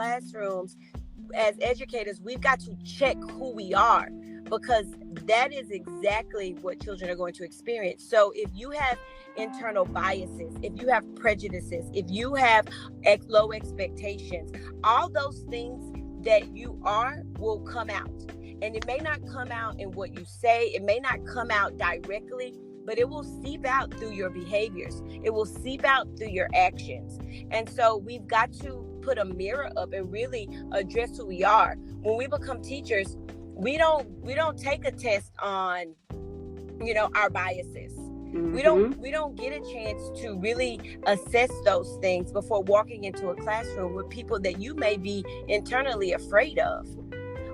classrooms, as educators, we've got to check who we are, because that is exactly what children are going to experience. So if you have internal biases, if you have prejudices, if you have low expectations, all those things that you are will come out. And it may not come out in what you say, it may not come out directly, but it will seep out through your behaviors. It will seep out through your actions. And so we've got to put a mirror up and really address who we are. When we become teachers, we don't take a test on, our biases. Mm-hmm. We don't get a chance to really assess those things before walking into a classroom with people that you may be internally afraid of,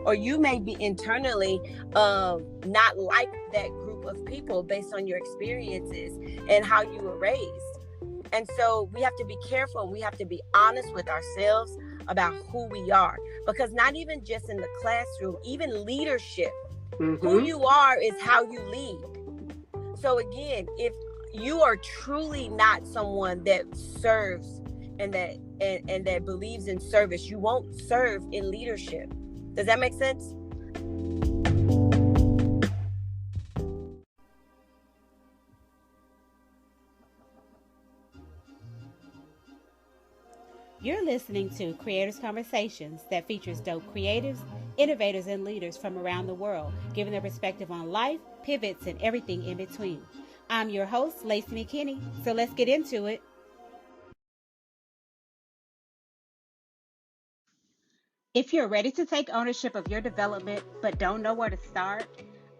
or you may be internally not like that group of people based on your experiences and how you were raised. And so we have to be careful, and we have to be honest with ourselves about who we are, because not even just in the classroom, even leadership, who you are is how you lead. So again, if you are truly not someone that serves and that believes in service, you won't serve in leadership. Does that make sense? You're listening to Creators Conversations that features dope creatives, innovators, and leaders from around the world, giving their perspective on life, pivots, and everything in between. I'm your host, Laci Mckinney, so let's get into it. If you're ready to take ownership of your development but don't know where to start,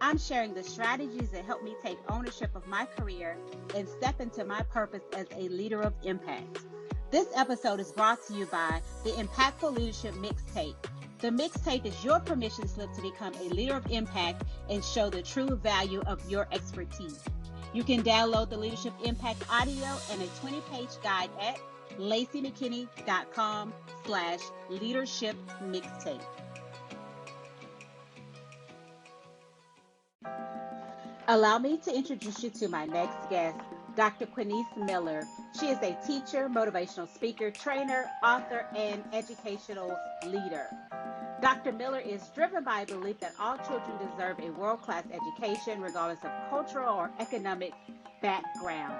I'm sharing the strategies that help me take ownership of my career and step into my purpose as a leader of impact. This episode is brought to you by the Impactful Leadership Mixtape. The mixtape is your permission slip to become a leader of impact and show the true value of your expertise. You can download the Leadership Impact audio and a 20-page guide at lacimckinney.com/leadership mixtape. Allow me to introduce you to my next guest, Dr. Quinnis Miller. She is a teacher, motivational speaker, trainer, author, and educational leader. Dr. Miller is driven by a belief that all children deserve a world-class education, regardless of cultural or economic background.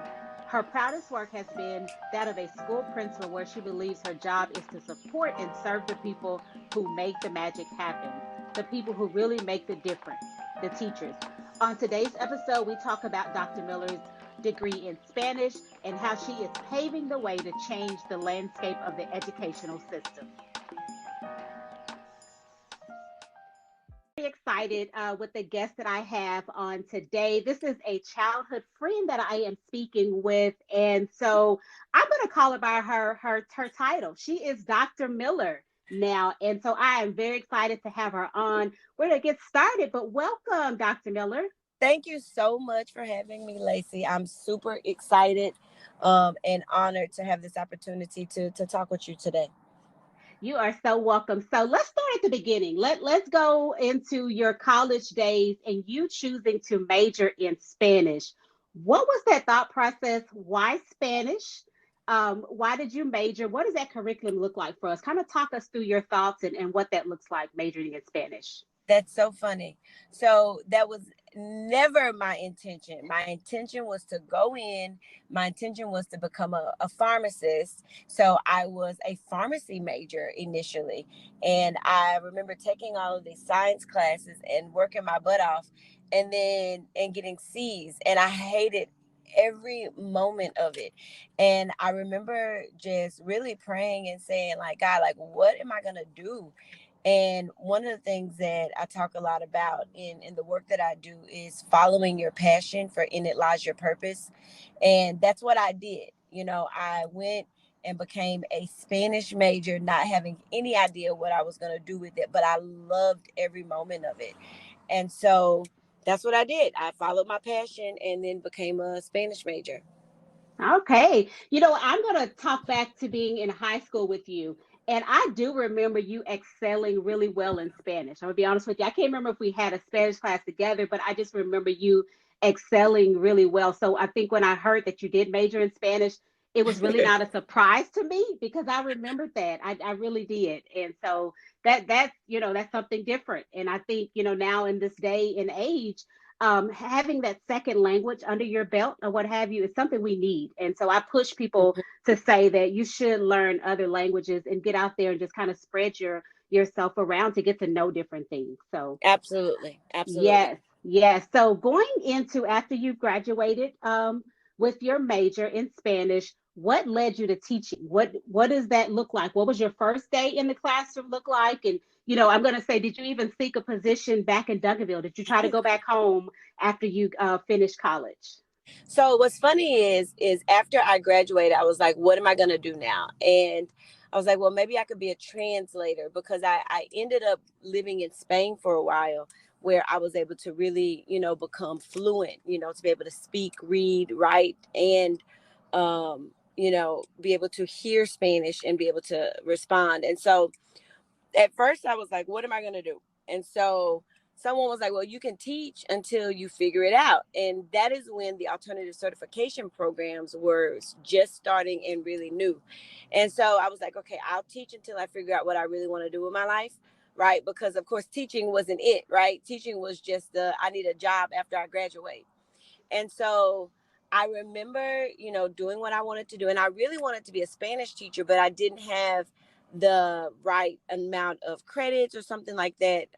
Her proudest work has been that of a school principal, where she believes her job is to support and serve the people who make the magic happen, the people who really make the difference, the teachers. On today's episode, we talk about Dr. Miller's degree in Spanish and how she is paving the way to change the landscape of the educational system. Very excited with the guest that I have on today. This is a childhood friend that I am speaking with, and so I'm going to call her by her title. She is Dr. Miller now, and so I am very excited to have her on. We're going to get started, but welcome, Dr. Miller. Thank you so much for having me, Laci. I'm super excited and honored to have this opportunity to talk with you today. You are so welcome. So let's start at the beginning. Let's go into your college days and you choosing to major in Spanish. What was that thought process? Why Spanish? Why did you major? What does that curriculum look like for us? Kind of talk us through your thoughts and what that looks like majoring in Spanish. That's so funny. So that was never my intention. My intention was to go in. My intention was to become a pharmacist. So I was a pharmacy major initially. And I remember taking all of these science classes and working my butt off and getting C's. And I hated every moment of it. And I remember just really praying and saying, like, God, like, what am I going to do? And one of the things that I talk a lot about in the work that I do is following your passion, for in it lies your purpose. And that's what I did. I went and became a Spanish major, not having any idea what I was going to do with it, but I loved every moment of it. And so that's what I did. I followed my passion and then became a Spanish major. Okay. I'm going to talk back to being in high school with you. And I do remember you excelling really well in Spanish. I'm going to be honest with you. I can't remember if we had a Spanish class together, but I just remember you excelling really well. So I think when I heard that you did major in Spanish, it was really not a surprise to me because I remembered that. I really did. And so that's, that's something different. And I think, now in this day and age, having that second language under your belt or what have you is something we need. And so I push people to say that you should learn other languages and get out there and just kind of spread yourself around to get to know different things. So Absolutely. Absolutely. yes, yes. So going into after you graduated with your major in Spanish, what led you to teaching? What does that look like? What was your first day in the classroom look like? And I'm going to say, did you even seek a position back in Duncanville? Did you try to go back home after you finished college? So what's funny is after I graduated, I was like, what am I gonna do now? And I was like, well, maybe I could be a translator because I ended up living in Spain for a while where I was able to really, become fluent, to be able to speak, read, write, and be able to hear Spanish and be able to respond. And so at first I was like, what am I going to do? And so someone was like, well, you can teach until you figure it out. And that is when the alternative certification programs were just starting and really new. And so I was like, okay, I'll teach until I figure out what I really want to do with my life. Right. Because of course, teaching wasn't it. Right. Teaching was just I need a job after I graduate. And so I remember, doing what I wanted to do. And I really wanted to be a Spanish teacher, but I didn't have the right amount of credits or something like that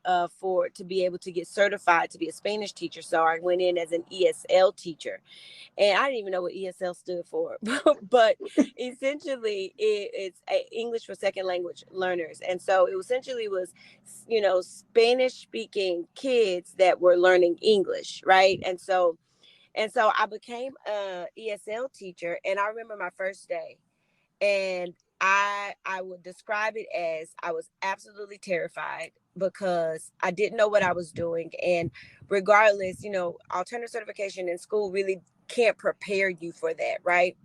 for to be able to get certified to be a Spanish teacher. So I went in as an ESL teacher. And I didn't even know what ESL stood for. But essentially it's English for second language learners. And so it essentially was, Spanish speaking kids that were learning English. Right. And so I became a ESL teacher, and I remember my first day, and I would describe it as I was absolutely terrified because I didn't know what I was doing, and regardless, alternative certification in school really can't prepare you for that, right?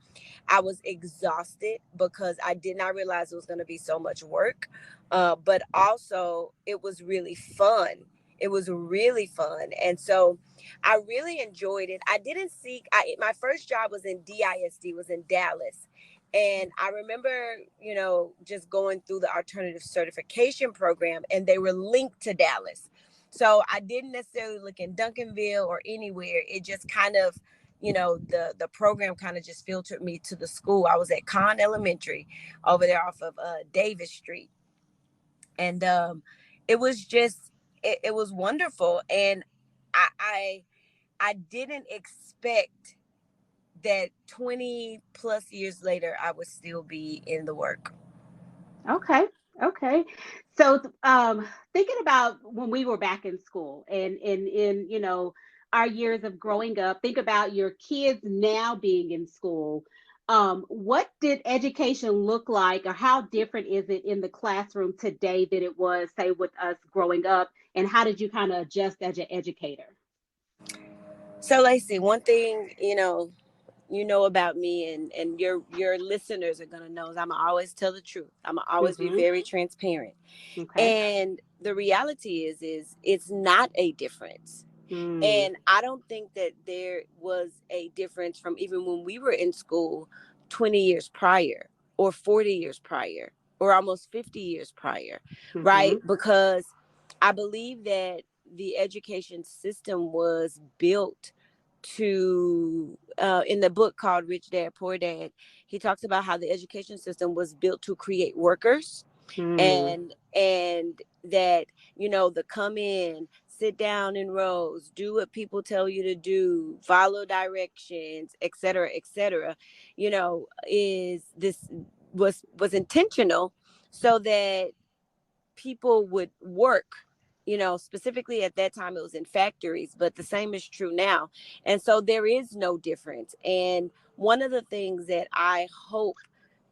I was exhausted because I did not realize it was going to be so much work. But also, it was really fun. It was really fun. And so I really enjoyed it. I didn't seek, my first job was in DISD, was in Dallas. And I remember, just going through the alternative certification program, and they were linked to Dallas. So I didn't necessarily look in Duncanville or anywhere. It just kind of, the program kind of just filtered me to the school. I was at Conn Elementary over there off of Davis Street. And it was just, it was wonderful. And I, I, I didn't expect that 20 plus years later, I would still be in the work. Okay. Okay. So, thinking about when we were back in school and in, our years of growing up, think about your kids now being in school. What did education look like, or how different is it in the classroom today than it was, say, with us growing up? And how did you kind of adjust as an educator? So, Lacey, one thing, about me, and your listeners are going to know is I'm gonna always tell the truth. I'm gonna always be Mm-hmm. very transparent. Okay. And the reality is it's not a difference. Mm. And I don't think that there was a difference from even when we were in school 20 years prior, or 40 years prior, or almost 50 years prior, right? Mm-hmm. Because I believe that the education system was built to, in the book called Rich Dad Poor Dad, he talks about how the education system was built to create workers, Mm. and that, the come in, sit down in rows, do what people tell you to do, follow directions, etc., is this was intentional so that people would work, specifically at that time it was in factories, but the same is true now. And so there is no difference. And one of the things that I hope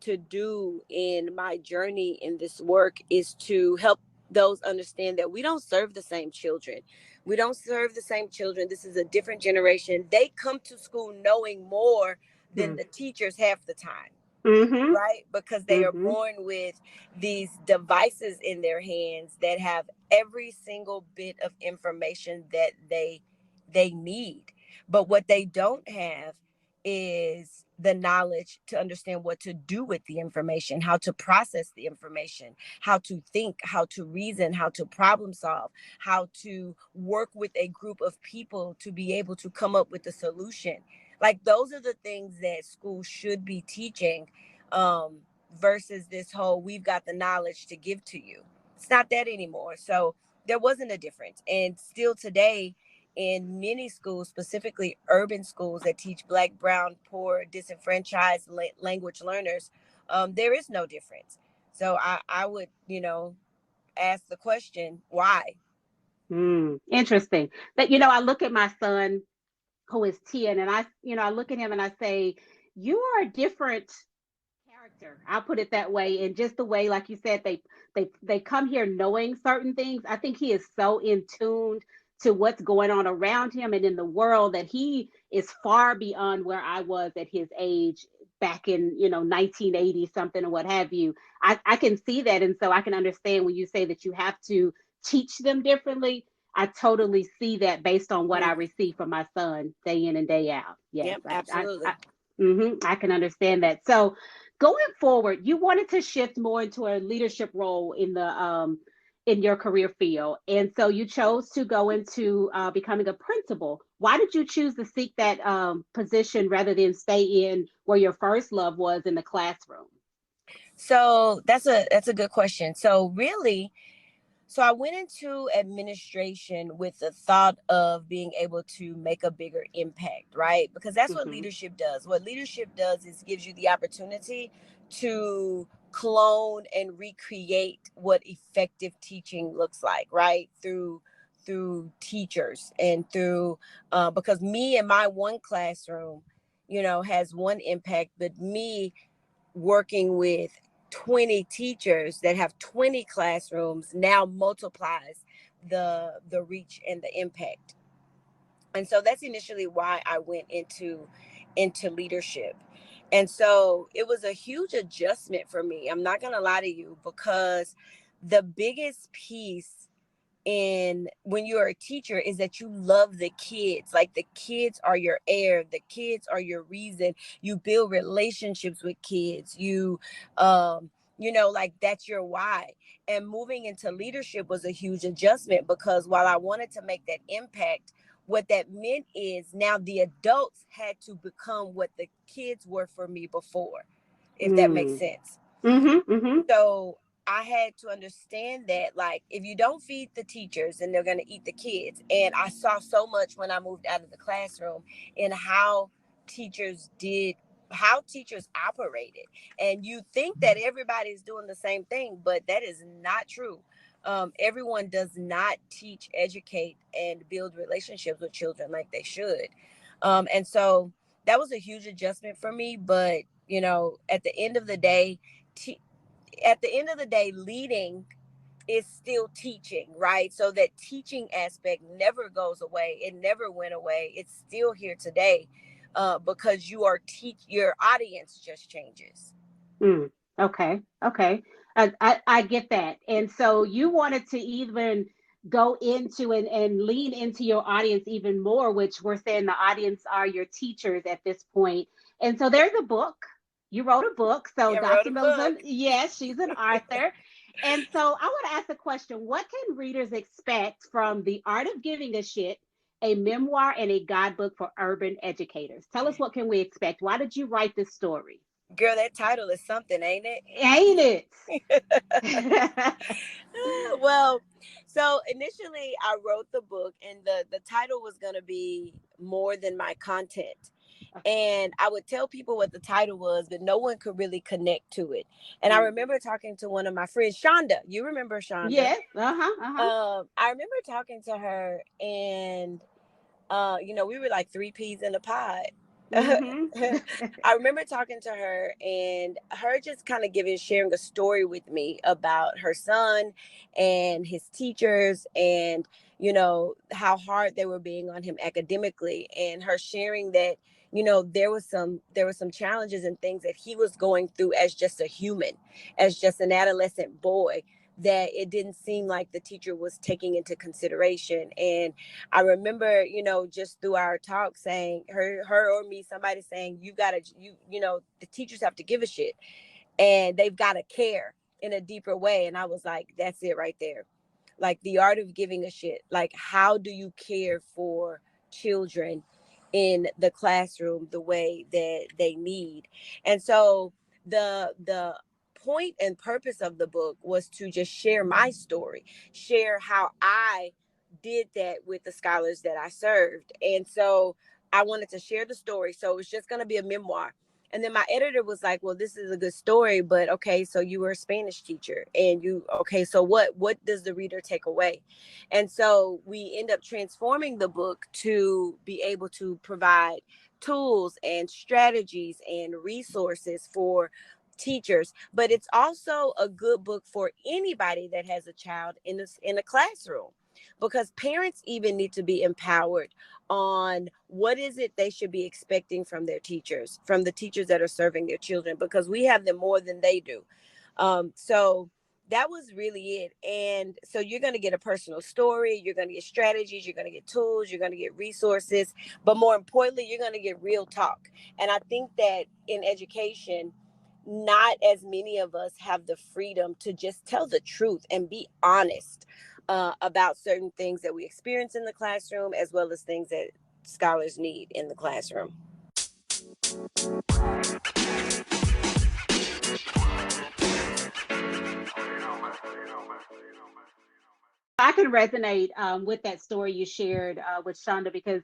to do in my journey in this work is to help those understand that we don't serve the same children. We don't serve the same children. This is a different generation. They come to school knowing more than the teachers half the time, Mm-hmm. right? Because they are Mm-hmm. born with these devices in their hands that have every single bit of information that they need. But what they don't have is the knowledge to understand what to do with the information, how to process the information, how to think, how to reason, how to problem solve, how to work with a group of people to be able to come up with a solution. Like those are the things that schools should be teaching, versus this whole we've got the knowledge to give to you. It's not that anymore. So there wasn't a difference. And still today, in many schools, specifically urban schools that teach Black, brown, poor, disenfranchised language learners, there is no difference. So I would, ask the question, why? Interesting. That, I look at my son who is 10, and I look at him and I say, you are a different character. I'll put it that way. And just the way, like you said, they come here knowing certain things. I think he is so in tune to what's going on around him and in the world that he is far beyond where I was at his age back in 1980 something or what have you. I can see that, and so I can understand when you say that you have to teach them differently. I totally see that based on what I Mm. receive from my son day in and day out. Yes, Yep, absolutely. I can understand that. So going forward, you wanted to shift more into a leadership role in your career field, and so you chose to go into becoming a principal. Why did you choose to seek that position rather than stay in where your first love was in the classroom? So that's a good question. So I went into administration with the thought of being able to make a bigger impact, right? Because that's what Hmm. leadership does. What leadership does is gives you the opportunity to clone and recreate what effective teaching looks like, right? Through teachers and through because me and my one classroom, has one impact, but me working with 20 teachers that have 20 classrooms now multiplies the reach and the impact. And so that's initially why I went into leadership. And so it was a huge adjustment for me. I'm not going to lie to you, because the biggest piece in when you're a teacher is that you love the kids. Like the kids are your air, the kids are your reason. You build relationships with kids, like that's your why. And moving into leadership was a huge adjustment, because while I wanted to make that impact, what that meant is now the adults had to become what the kids were for me before, if that makes Mm. sense. Hmm. Hmm. So I had to understand that, like, if you don't feed the teachers, then they're going to eat the kids. And I saw so much when I moved out of the classroom in teachers did, how teachers operated. And you think that everybody's doing the same thing, but that is not true. Everyone does not teach, educate, and build relationships with children like they should. And so that was a huge adjustment for me. But, at the end of the day, leading is still teaching, right? So that teaching aspect never goes away. It never went away. It's still here today, because your audience just changes. Mm. Okay. Okay. I get that. And so you wanted to even go into and lean into your audience even more, which we're saying the audience are your teachers at this point. And so there's a book. You wrote a book. So I wrote Dr. a book. Millicent, yes, she's an author. And so I want to ask a question. What can readers expect from The Art of Giving a Shit, a memoir and a guidebook for urban educators? Tell us, what can we expect? Why did you write this story? Girl, that title is something, ain't Ain't it? it? Well, so initially I wrote the book, and the title was going to be More Than My Content. And I would tell people what the title was, but no one could really connect to it. And I Mm. remember talking to one of my friends, Shonda. You remember Shonda? Yes. Uh-huh. Uh-huh. I remember talking to her, and we were like three peas in a pod. Mm-hmm. I remember talking to her, and her just kind of sharing a story with me about her son and his teachers, and how hard they were being on him academically, and her sharing that there was some challenges and things that he was going through as just a human, as just an adolescent boy, that it didn't seem like the teacher was taking into consideration. And I remember, just through our talk saying her or me, somebody saying, the teachers have to give a shit and they've got to care in a deeper way. And I was like, that's it right there. Like the art of giving a shit. Like, how do you care for children in the classroom the way that they need? And so the point and purpose of the book was to just share my story, share how I did that with the scholars that I served. And so I wanted to share the story. So it's just going to be a memoir. And then my editor was like, well, this is a good story, but okay, so you were a Spanish teacher and okay, so what does the reader take away? And so we end up transforming the book to be able to provide tools and strategies and resources for teachers, but it's also a good book for anybody that has a child in a classroom, because parents even need to be empowered on what is it they should be expecting from their teachers, from the teachers that are serving their children, because we have them more than they do. So that was really it. And so you're going to get a personal story, you're going to get strategies, you're going to get tools, you're going to get resources, but more importantly, you're going to get real talk. And I think that in education, not as many of us have the freedom to just tell the truth and be honest about certain things that we experience in the classroom, as well as things that scholars need in the classroom. I can resonate with that story you shared with Shonda, because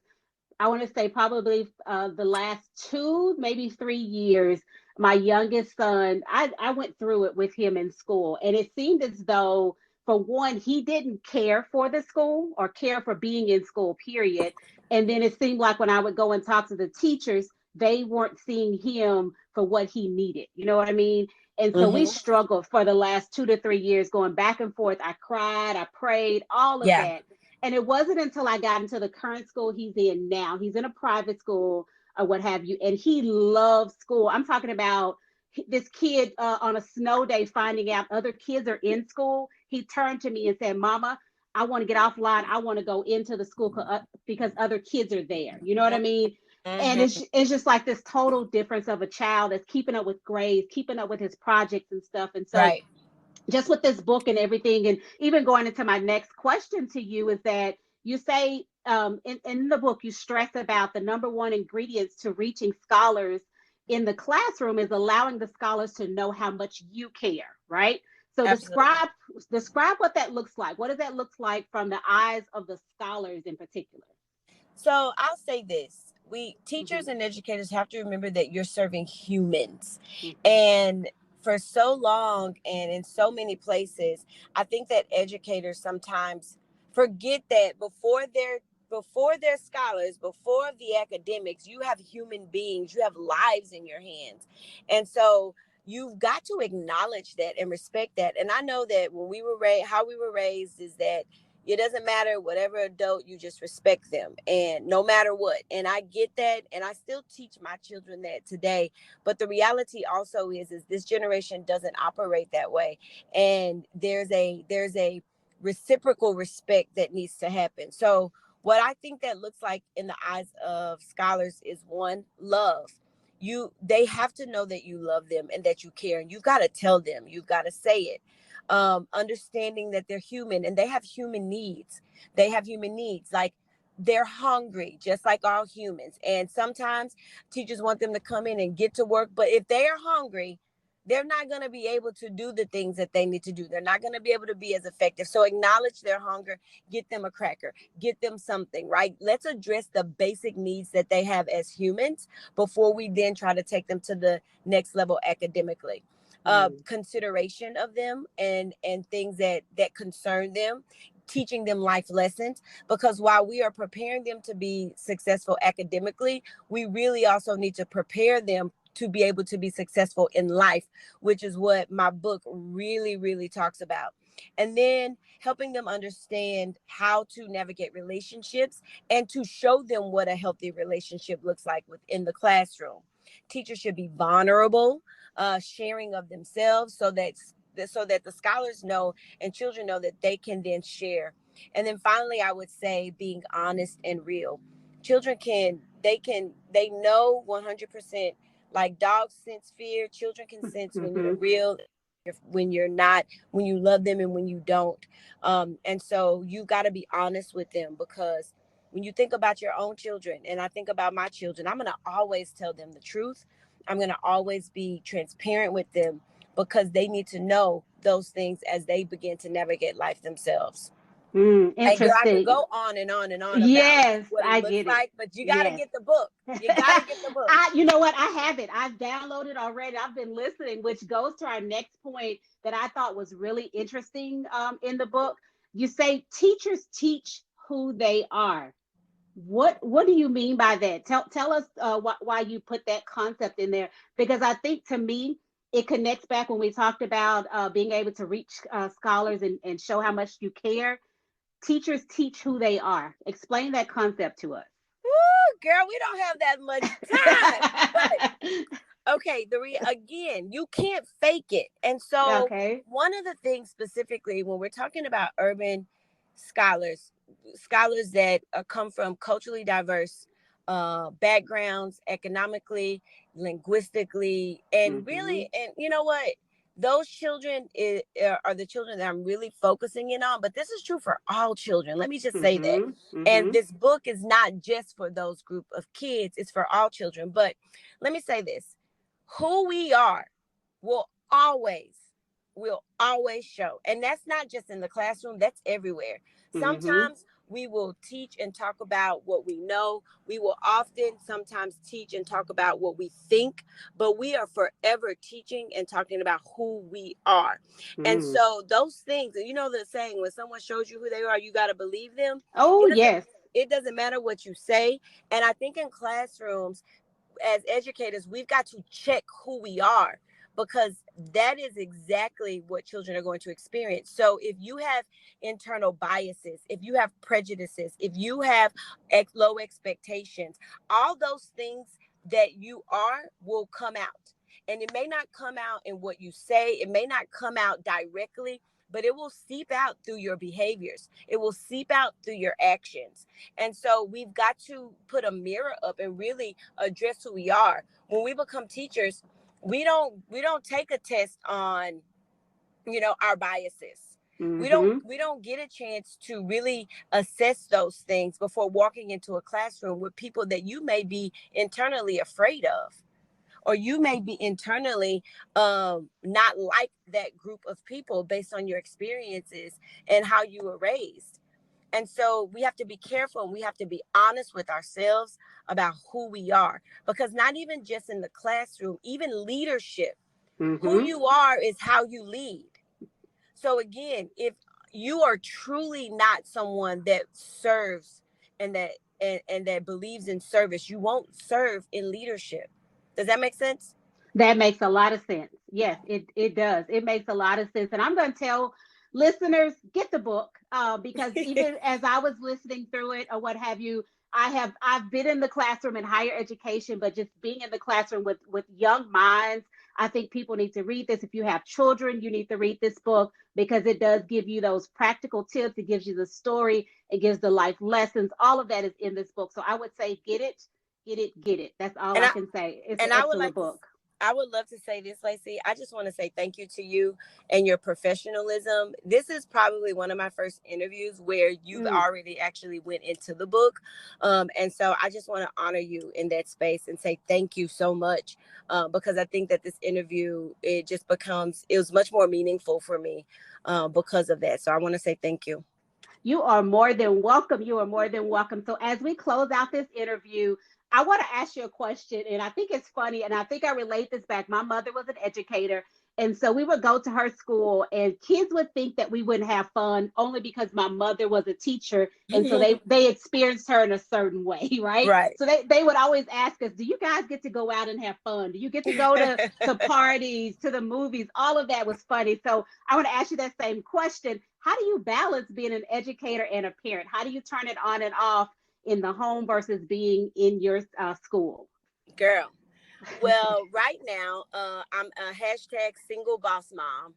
I want to say probably the last 2, maybe 3 years, my youngest son, I went through it with him in school. And it seemed as though, for one, he didn't care for the school or care for being in school, period. And then it seemed like when I would go and talk to the teachers, they weren't seeing him for what he needed. You know what I mean? And so we Mm-hmm. struggled for the last 2 to 3 years, going back and forth. I cried, I prayed, all of Yeah. that. And it wasn't until I got into the current school he's in now. He's in a private school or what have you, and he loves school. I'm talking about this kid on a snow day finding out other kids are in school. He turned to me and said, "Mama, I want to get offline. I want to go into the school because other kids are there." You know what I mean? And Mm-hmm. it's just like this total difference of a child that's keeping up with grades, keeping up with his projects and stuff. And so Right. just with this book and everything, and even going into my next question to you, is that you say in the book, you stress about the number one ingredients to reaching scholars in the classroom is allowing the scholars to know how much you care, right? So Absolutely. describe what that looks like. What does that look like from the eyes of the scholars in particular? So I'll say this. We Mm-hmm, teachers and educators have to remember that you're serving humans. mm-hmm, And for so long and in so many places, I think that educators sometimes forget that before they're scholars, before the academics, you have human beings, you have lives in your hands. And so you've got to acknowledge that and respect that. And I know that when we were raised, how we were raised is that it doesn't matter whatever adult, you just respect them, and no matter what. And I get that, and I still teach my children that today. But the reality also is this generation doesn't operate that way. And there's a reciprocal respect that needs to happen. So what I think that looks like in the eyes of scholars is, one, love. They have to know that you love them and that you care, and you've got to tell them, you've got to say it. Understanding that they're human and they have human needs. They have human needs. Like, they're hungry, just like all humans. And sometimes teachers want them to come in and get to work. But if they are hungry, they're not going to be able to do the things that they need to do. They're not going to be able to be as effective. So acknowledge their hunger, get them a cracker, get them something, right? Let's address the basic needs that they have as humans before we then try to take them to the next level academically. mm, Consideration of them and things that concern them, teaching them life lessons, because while we are preparing them to be successful academically, we really also need to prepare them to be able to be successful in life, which is what my book really, really talks about. And then helping them understand how to navigate relationships and to show them what a healthy relationship looks like within the classroom. Teachers should be vulnerable, sharing of themselves, so that so that the scholars know and children know that they can then share. And then finally, I would say being honest and real. Children they know 100%. Like dogs sense fear, children can sense when you're Mm-hmm. real, when you're not, when you love them and when you don't. And so you got to be honest with them, because when you think about your own children, and I think about my children, I'm going to always tell them the truth. I'm going to always be transparent with them, because they need to know those things as they begin to navigate life themselves. And girl, I could Interesting. go on and on and on about Yes, what it I looks get it. like, but you got to Yes. get the book. You got to get the book. You know what? I have it. I've downloaded already. I've been listening, which goes to our next point that I thought was really interesting in the book. You say teachers teach who they are. What do you mean by that? Tell us why you put that concept in there, because I think to me it connects back when we talked about being able to reach scholars and show how much you care. Teachers teach who they are. Explain that concept to us. Woo, girl, we don't have that much time. But okay, again, you can't fake it. And so Okay. one of the things specifically when we're talking about urban scholars, scholars that come from culturally diverse backgrounds, economically, linguistically, and Mm-hmm. really, and you know what? Those children are the children that I'm really focusing in on. But this is true for all children. Let me just say that. Mm-hmm. And Mm-hmm. this book is not just for those group of kids, it's for all children. But let me say this: who we are will always show. And that's not just in the classroom, that's everywhere. Mm-hmm. Sometimes we will teach and talk about what we know. We will often sometimes teach and talk about what we think, but we are forever teaching and talking about who we are. And Mm. so those things, you know the saying, when someone shows you who they are, you got to believe them. Oh, It doesn't yes. it doesn't matter what you say. And I think in classrooms, as educators, we've got to check who we are, because that is exactly what children are going to experience. So if you have internal biases, if you have prejudices, if you have low expectations, all those things that you are will come out. And it may not come out in what you say, it may not come out directly, but it will seep out through your behaviors. It will seep out through your actions. And so we've got to put a mirror up and really address who we are. When we become teachers, we don't take a test on, our biases. we don't Mm-hmm. we don't get a chance to really assess those things before walking into a classroom with people that you may be internally afraid of, or you may be internally not like that group of people based on your experiences and how you were raised. And so we have to be careful, and we have to be honest with ourselves about who we are, because not even just in the classroom, even leadership, who Mm-hmm. you are is how you lead. So again, if you are truly not someone that serves and that believes in service, you won't serve in leadership. Does that make sense? That makes a lot of sense. Yes, it does. It makes a lot of sense. And I'm going to tell listeners, get the book, because even as I was listening through it or what have you, I've been in the classroom in higher education, but just being in the classroom with young minds, I think people need to read this. If you have children, you need to read this book, because it does give you those practical tips. It gives you the story. It gives the life lessons. All of that is in this book. So I would say get it, get it, get it. That's all and I I can say. It's an and I would excellent like to book. I would love to say this, Lacey. I just want to say thank you to you and your professionalism. This is probably one of my first interviews where you've Mm. already actually went into the book. And so I just want to honor you in that space and say thank you so much, because I think that this interview, it was much more meaningful for me because of that. So I want to say thank you. You are more than welcome. You are more than welcome. So, as we close out this interview, I want to ask you a question. And I think it's funny. And I think I relate this back. My mother was an educator. And so we would go to her school, and kids would think that we wouldn't have fun only because my mother was a teacher. And so they experienced her in a certain way, right? Right. So they would always ask us, do you guys get to go out and have fun? Do you get to go to parties, to the movies? All of that was funny. So I want to ask you that same question. How do you balance being an educator and a parent? How do you turn it on and off in the home versus being in your school? Girl. Well, right now, I'm a hashtag single boss mom.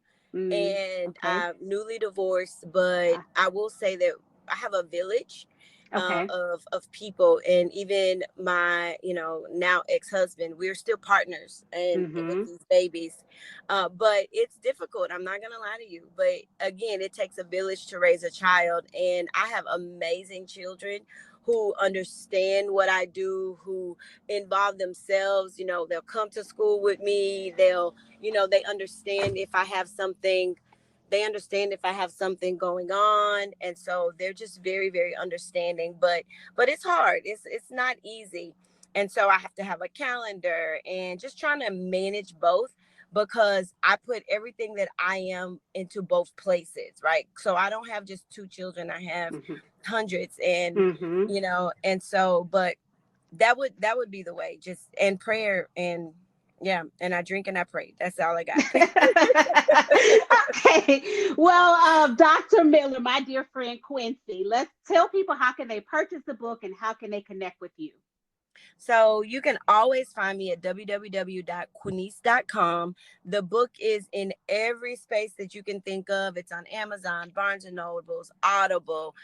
and Okay. I'm newly divorced, but Ah, I will say that I have a village okay. of people, and even my now ex-husband, we're still partners and with Mm-hmm. these babies, but it's difficult. I'm not gonna lie to you, but again, it takes a village to raise a child, and I have amazing children who understand what I do, who involve themselves. They'll come to school with me. They understand if I have something. They understand if I have something going on, and so they're just very, very understanding. But it's hard. It's not easy, and so I have to have a calendar and just trying to manage both, because I put everything that I am into both places, right? So I don't have just two children. I have Mm-hmm. hundreds, and Mm-hmm. and so, but that would be the way, just and prayer, and yeah, and I drink and I pray. That's all I got. Okay. Well, Dr. Miller, my dear friend Quincy, let's tell people how can they purchase the book and how can they connect with you. So you can always find me at www.quinnis.com. The book is in every space that you can think of. It's on Amazon, Barnes and Nobles, Audible.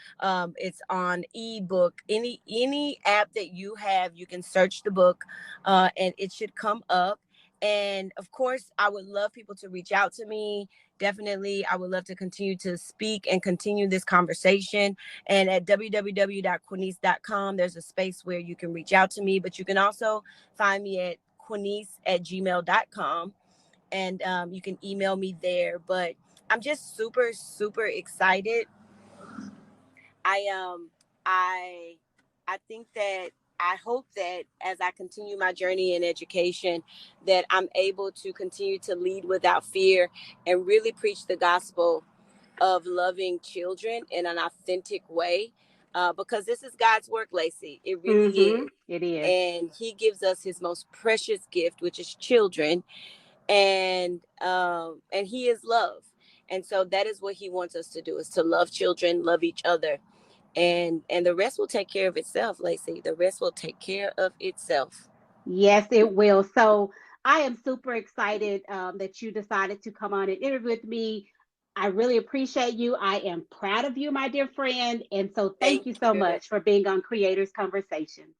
It's on ebook. Any app that you have, you can search the book, and it should come up. And of course, I would love people to reach out to me. Definitely, I would love to continue to speak and continue this conversation. And at www.quinnis.com, there's a space where you can reach out to me, but you can also find me at quinnis@gmail.com, and you can email me there. But I'm just super, super excited. I I I think that I hope that as I continue my journey in education, that I'm able to continue to lead without fear and really preach the gospel of loving children in an authentic way, because this is God's work, Laci. It really Mm-hmm. is. It is. And he gives us his most precious gift, which is children, and he is love. And so that is what he wants us to do, is to love children, love each other, and the rest will take care of itself, Laci. The rest will take care of itself. Yes, it will. So I am super excited that you decided to come on and interview with me. I really appreciate you. I am proud of you, my dear friend. And so thank Thank you so you. much for being on Creators Conversations.